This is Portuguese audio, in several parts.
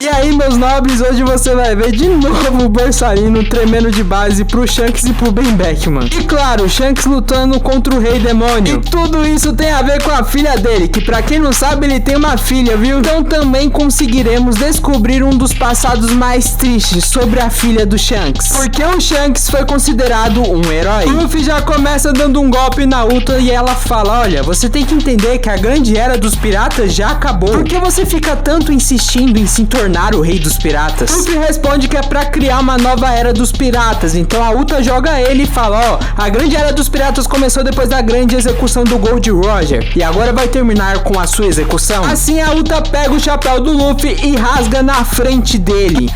E aí, meus nobres, hoje você vai ver de novo o Borsalino tremendo de base pro Shanks e pro Ben Beckman. E claro, o Shanks lutando contra o Rei Demônio. E tudo isso tem a ver com a filha dele, que pra quem não sabe, ele tem uma filha, viu? Então também conseguiremos descobrir um dos passados mais tristes sobre a filha do Shanks. Porque o Shanks foi considerado um herói. O Luffy já começa dando um golpe na Uta e ela fala, olha, você tem que entender que a grande era dos piratas já acabou. Por que você fica tanto insistindo em se tornar o rei dos piratas? Luffy responde que é pra criar uma nova era dos piratas. Então a Uta joga ele e fala, ó, a grande era dos piratas começou depois da grande execução do Gold Roger e agora vai terminar com a sua execução. Assim a Uta pega o chapéu do Luffy e rasga na frente dele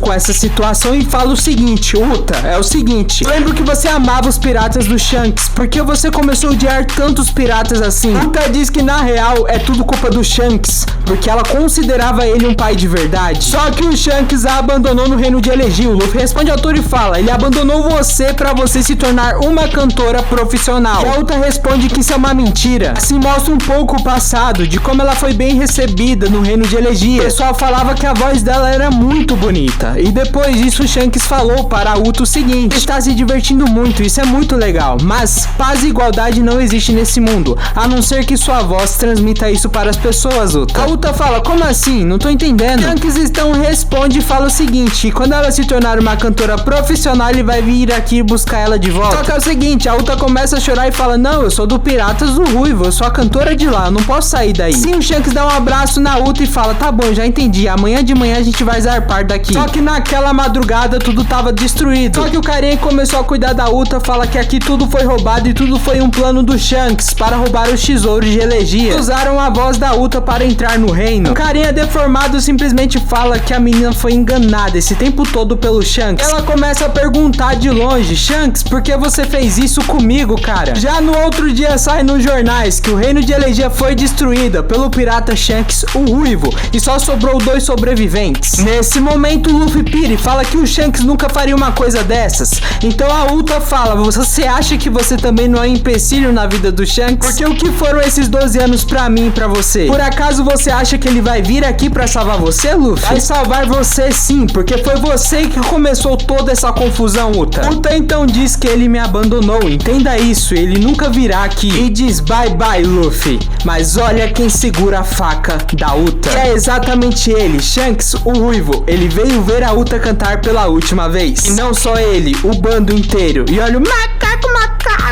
com essa situação e fala o seguinte, Uta, é o seguinte, lembro que você amava os piratas do Shanks, por que você começou a odiar tantos piratas assim? Uta diz que na real é tudo culpa do Shanks, porque ela considerava ele um pai de verdade. Só que o Shanks a abandonou no reino de Elegia. O Luffy responde ao Toro e fala, ele abandonou você pra você se tornar uma cantora profissional. E a Uta responde que isso é uma mentira. Assim mostra um pouco o passado, de como ela foi bem recebida no reino de Elegia. O pessoal falava que a voz dela era muito bonita. E depois disso o Shanks falou para a Uta o seguinte, está se divertindo muito, isso é muito legal, mas paz e igualdade não existe nesse mundo, a não ser que sua voz transmita isso para as pessoas, Uta. A Uta fala, como assim? Não tô entendendo. Shanks então responde e fala o seguinte, quando ela se tornar uma cantora profissional, ele vai vir aqui buscar ela de volta. Só que é o seguinte, a Uta começa a chorar e fala, não, eu sou do Piratas do Ruivo, eu sou a cantora de lá, eu não posso sair daí. Sim, o Shanks dá um abraço na Uta e fala, tá bom, já entendi, amanhã de manhã a gente vai zarpar daqui. Só que naquela madrugada tudo tava destruído. Só que o carinha que começou a cuidar da Uta fala que aqui tudo foi roubado e tudo foi um plano do Shanks para roubar os tesouros de Elegia. Usaram a voz da Uta para entrar no reino. O carinha deformado simplesmente fala que a menina foi enganada esse tempo todo pelo Shanks. Ela começa a perguntar de longe, Shanks, por que você fez isso comigo, cara? Já no outro dia sai nos jornais que o reino de Elegia foi destruída pelo pirata Shanks, o Ruivo, e só sobrou 2 sobreviventes. Nesse momento o Luffy pira e fala que o Shanks nunca faria uma coisa dessas. Então a Uta fala, você acha que você também não é empecilho na vida do Shanks? Porque o que foram esses 12 anos pra mim e pra você? Por acaso você acha que ele vai vir aqui pra salvar você, Luffy? Vai salvar você sim, porque foi você que começou toda essa confusão, Uta. Uta então diz que ele me abandonou, entenda isso, ele nunca virá aqui. E diz bye bye, Luffy. Mas olha quem segura a faca da Uta. E é exatamente ele, Shanks, o Ruivo. Ele veio ver a Uta cantar pela última vez. E não só ele, o bando inteiro. E olha o macaco.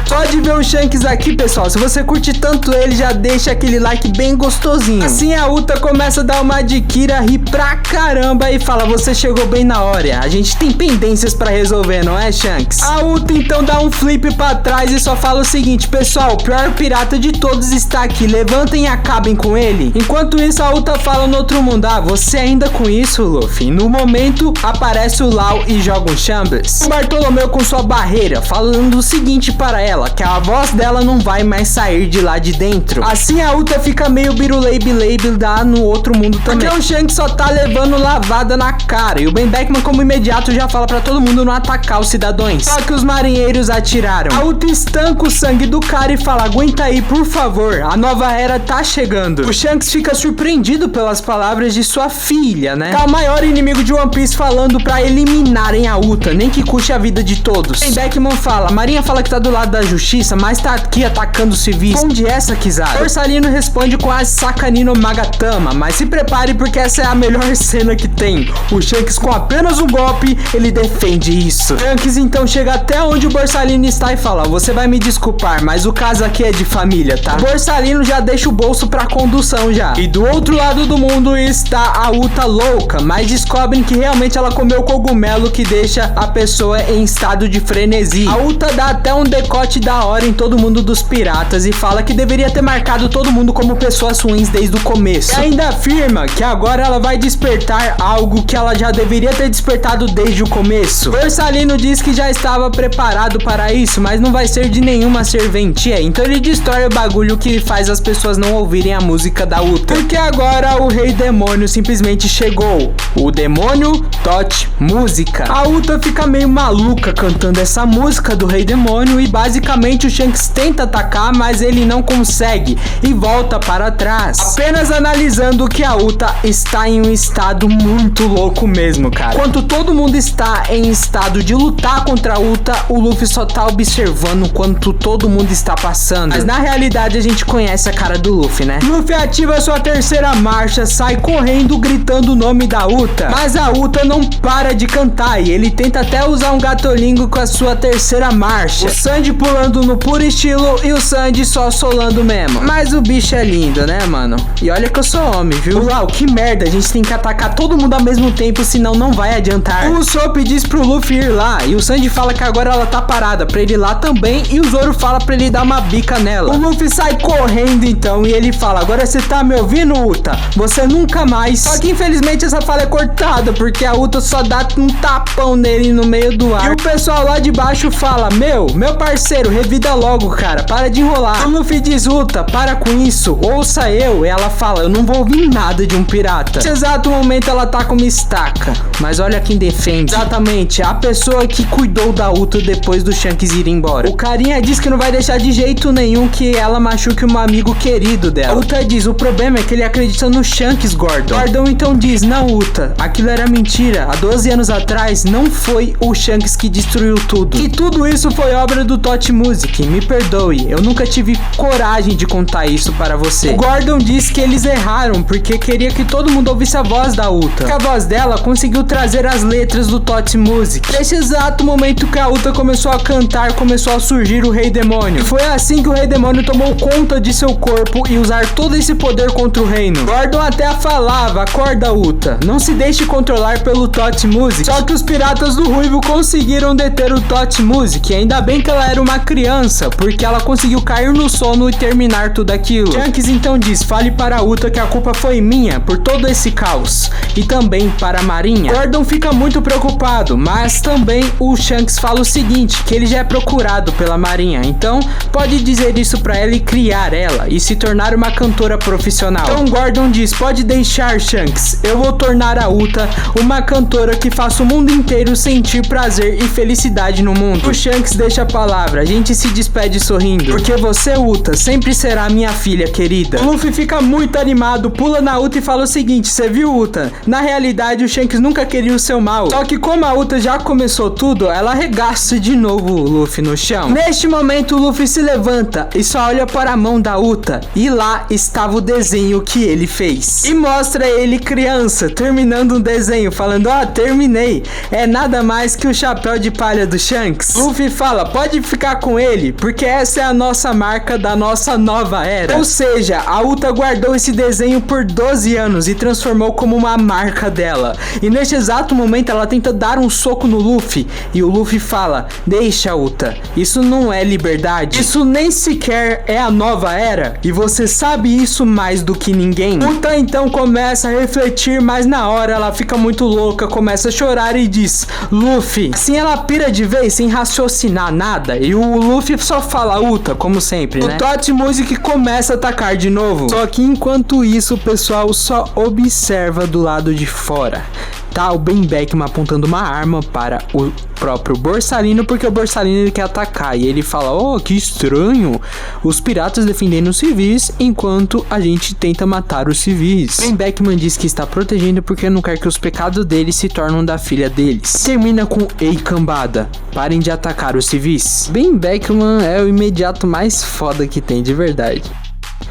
Só de ver o Shanks aqui, pessoal, se você curte tanto ele, já deixa aquele like bem gostosinho. Assim a Uta começa a dar uma de Kira, ri pra caramba e fala, você chegou bem na hora, a gente tem pendências pra resolver, não é, Shanks? A Uta então dá um flip pra trás e só fala o seguinte, pessoal, o pior pirata de todos está aqui, levantem e acabem com ele. Enquanto isso a Uta fala no outro mundo, você ainda com isso, Luffy? No momento aparece o Law e joga um Chambers. O Bartolomeu com sua barreira, falando o seguinte para ela, que a voz dela não vai mais sair de lá de dentro. Assim a Uta fica meio biruleibe lá no outro mundo também. Porque o Shanks só tá levando lavada na cara. E o Ben Beckman como imediato já fala pra todo mundo não atacar os cidadãos. Só que os marinheiros atiraram. A Uta estanca o sangue do cara e fala, aguenta aí por favor, a nova era tá chegando. O Shanks fica surpreendido pelas palavras de sua filha, né? Tá o maior inimigo de One Piece falando pra eliminarem a Uta, nem que custe a vida de todos. Ben Beckman fala, Marinha fala que tá do lado da justiça, mas tá aqui atacando civis. Onde é essa, Kizaru? Borsalino responde com a Sakanino Magatama, mas se prepare porque essa é a melhor cena que tem. O Shanks com apenas um golpe, ele defende isso. Shanks então chega até onde o Borsalino está e fala, você vai me desculpar, mas o caso aqui é de família, tá? O Borsalino já deixa o bolso pra condução já. E do outro lado do mundo está a Uta louca, mas descobrem que realmente ela comeu cogumelo que deixa a pessoa em estado de frenesi. A Uta dá até um decote da hora em todo mundo dos piratas e fala que deveria ter marcado todo mundo como pessoas ruins desde o começo. E ainda afirma que agora ela vai despertar algo que ela já deveria ter despertado desde o começo. Borsalino diz que já estava preparado para isso, mas não vai ser de nenhuma serventia, então ele destrói o bagulho que faz as pessoas não ouvirem a música da Uta. Porque agora o Rei Demônio simplesmente chegou. O Demônio Tot Música. A Uta fica meio maluca cantando essa música do Rei Demônio e basicamente Basicamente o Shanks tenta atacar, mas ele não consegue e volta para trás, apenas analisando que a Uta está em um estado muito louco mesmo, cara. Enquanto todo mundo está em estado de lutar contra a Uta, o Luffy só tá observando quanto todo mundo está passando. Mas na realidade a gente conhece a cara do Luffy, né? Luffy ativa sua terceira marcha, sai correndo gritando o nome da Uta, mas a Uta não para de cantar e ele tenta até usar um gatolingo com a sua terceira marcha. O Sandy pulando no puro estilo e o Sandy só solando mesmo. Mas o bicho é lindo, né, mano? E olha que eu sou homem, viu? Uau, que merda, a gente tem que atacar todo mundo ao mesmo tempo, senão não vai adiantar. O Usopp diz pro Luffy ir lá e o Sandy fala que agora ela tá parada pra ele ir lá também e o Zoro fala pra ele dar uma bica nela. O Luffy sai correndo então e ele fala: agora você tá me ouvindo, Uta? Você nunca mais. Só que infelizmente essa fala é cortada porque a Uta só dá um tapão nele no meio do ar. E o pessoal lá de baixo fala: meu parceiro, revida logo, cara, para de enrolar. O Luffy diz: Uta, para com isso, ouça eu. E ela fala: eu não vou ouvir nada de um pirata. Nesse exato momento ela tá com uma estaca, mas olha quem defende. Exatamente, a pessoa que cuidou da Uta depois do Shanks ir embora. O carinha diz que não vai deixar de jeito nenhum que ela machuque um amigo querido dela. A Uta diz: o problema é que ele acredita no Shanks, Gordon. Gordon então diz: não, Uta, aquilo era mentira. Há 12 anos atrás não foi o Shanks que destruiu tudo. E tudo isso foi obra do Tot Music. Me perdoe, eu nunca tive coragem de contar isso para você. O Gordon diz que eles erraram porque queria que todo mundo ouvisse a voz da Uta. A voz dela conseguiu trazer as letras do Tot Music. Nesse exato momento que a Uta começou a cantar, começou a surgir o Rei Demônio. E foi assim que o Rei Demônio tomou conta de seu corpo e usar todo esse poder contra o reino. Gordon até falava: acorda, Uta, não se deixe controlar pelo Tot Music. Só que os piratas do Ruivo conseguiram deter o Tot Music. E ainda bem que ela era uma criança, porque ela conseguiu cair no sono e terminar tudo aquilo. Shanks então diz: fale para a Uta que a culpa foi minha por todo esse caos. E também para a Marinha. Gordon fica muito preocupado, mas também o Shanks fala o seguinte: que ele já é procurado pela Marinha, então pode dizer isso pra ela e criar ela e se tornar uma cantora profissional. Então Gordon diz: pode deixar, Shanks, eu vou tornar a Uta uma cantora que faça o mundo inteiro sentir prazer e felicidade no mundo. O Shanks deixa a palavra, a gente se despede sorrindo, porque você, Uta, sempre será minha filha querida. O Luffy fica muito animado, pula na Uta e fala o seguinte: você viu, Uta? Na realidade o Shanks nunca queria o seu mal, só que como a Uta já começou tudo, ela arregaça de novo o Luffy no chão. Neste momento o Luffy se levanta e só olha para a mão da Uta e lá estava o desenho que ele fez. E mostra ele criança, terminando um desenho, falando: ó, terminei. É nada mais que o chapéu de palha do Shanks. Luffy fala: pode ficar com ele, porque essa é a nossa marca da nossa nova era. Ou seja, a Uta guardou esse desenho por 12 anos e transformou como uma marca dela. E neste exato momento ela tenta dar um soco no Luffy e o Luffy fala: deixa, Uta, isso não é liberdade, isso nem sequer é a nova era e você sabe isso mais do que ninguém. Uta então começa a refletir, mas na hora ela fica muito louca, começa a chorar e diz: Luffy. Assim ela pira de vez sem raciocinar nada e o Luffy só fala Uta, como sempre, né? O Tot Music começa a atacar de novo, só que enquanto isso o pessoal só observa do lado de fora. Tá o Ben Beckman apontando uma arma para o próprio Borsalino, porque o Borsalino ele quer atacar e ele fala: oh, que estranho, os piratas defendendo os civis enquanto a gente tenta matar os civis. Ben Beckman diz que está protegendo porque não quer que os pecados deles se tornem da filha deles. Termina com: ei, cambada, parem de atacar os civis. Ben Beckman é o imediato mais foda que tem, de verdade.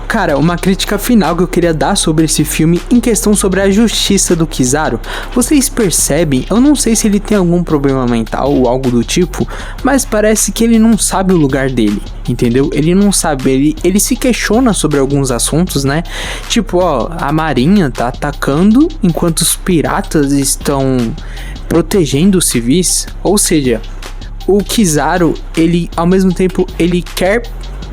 Cara, uma crítica final que eu queria dar sobre esse filme em questão sobre a justiça do Kizaru. Vocês percebem, eu não sei se ele tem algum problema mental ou algo do tipo, mas parece que ele não sabe o lugar dele, entendeu? Ele não sabe, ele se questiona sobre alguns assuntos, né? Tipo, ó, a Marinha tá atacando enquanto os piratas estão protegendo os civis. Ou seja, o Kizaru, ele ao mesmo tempo, ele quer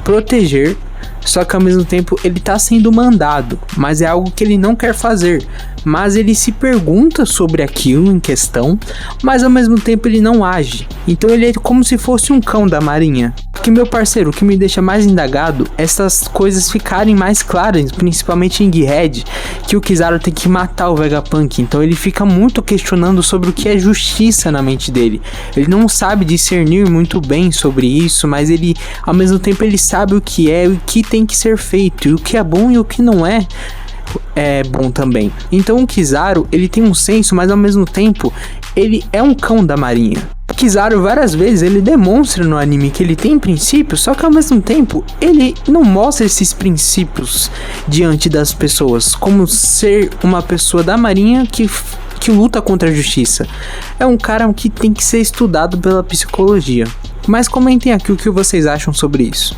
proteger, só que ao mesmo tempo ele tá sendo mandado, mas é algo que ele não quer fazer. mas ele se pergunta sobre aquilo em questão, mas ao mesmo tempo ele não age. Então ele é como se fosse um cão da marinha. Que, meu parceiro, o que me deixa mais indagado é essas coisas ficarem mais claras, principalmente em Egghead, que o Kizaru tem que matar o Vegapunk. Então ele fica muito questionando sobre o que é justiça na mente dele. Ele não sabe discernir muito bem sobre isso, mas ele, ao mesmo tempo, ele sabe o que é e o que tem que ser feito, e o que é bom e o que não é bom também. Então o Kizaru, ele tem um senso, mas ao mesmo tempo ele é um cão da marinha. O Kizaru várias vezes ele demonstra no anime que ele tem princípios, só que ao mesmo tempo ele não mostra esses princípios diante das pessoas, como ser uma pessoa da marinha que luta contra a justiça. É um cara que tem que ser estudado pela psicologia. Mas comentem aqui o que vocês acham sobre isso.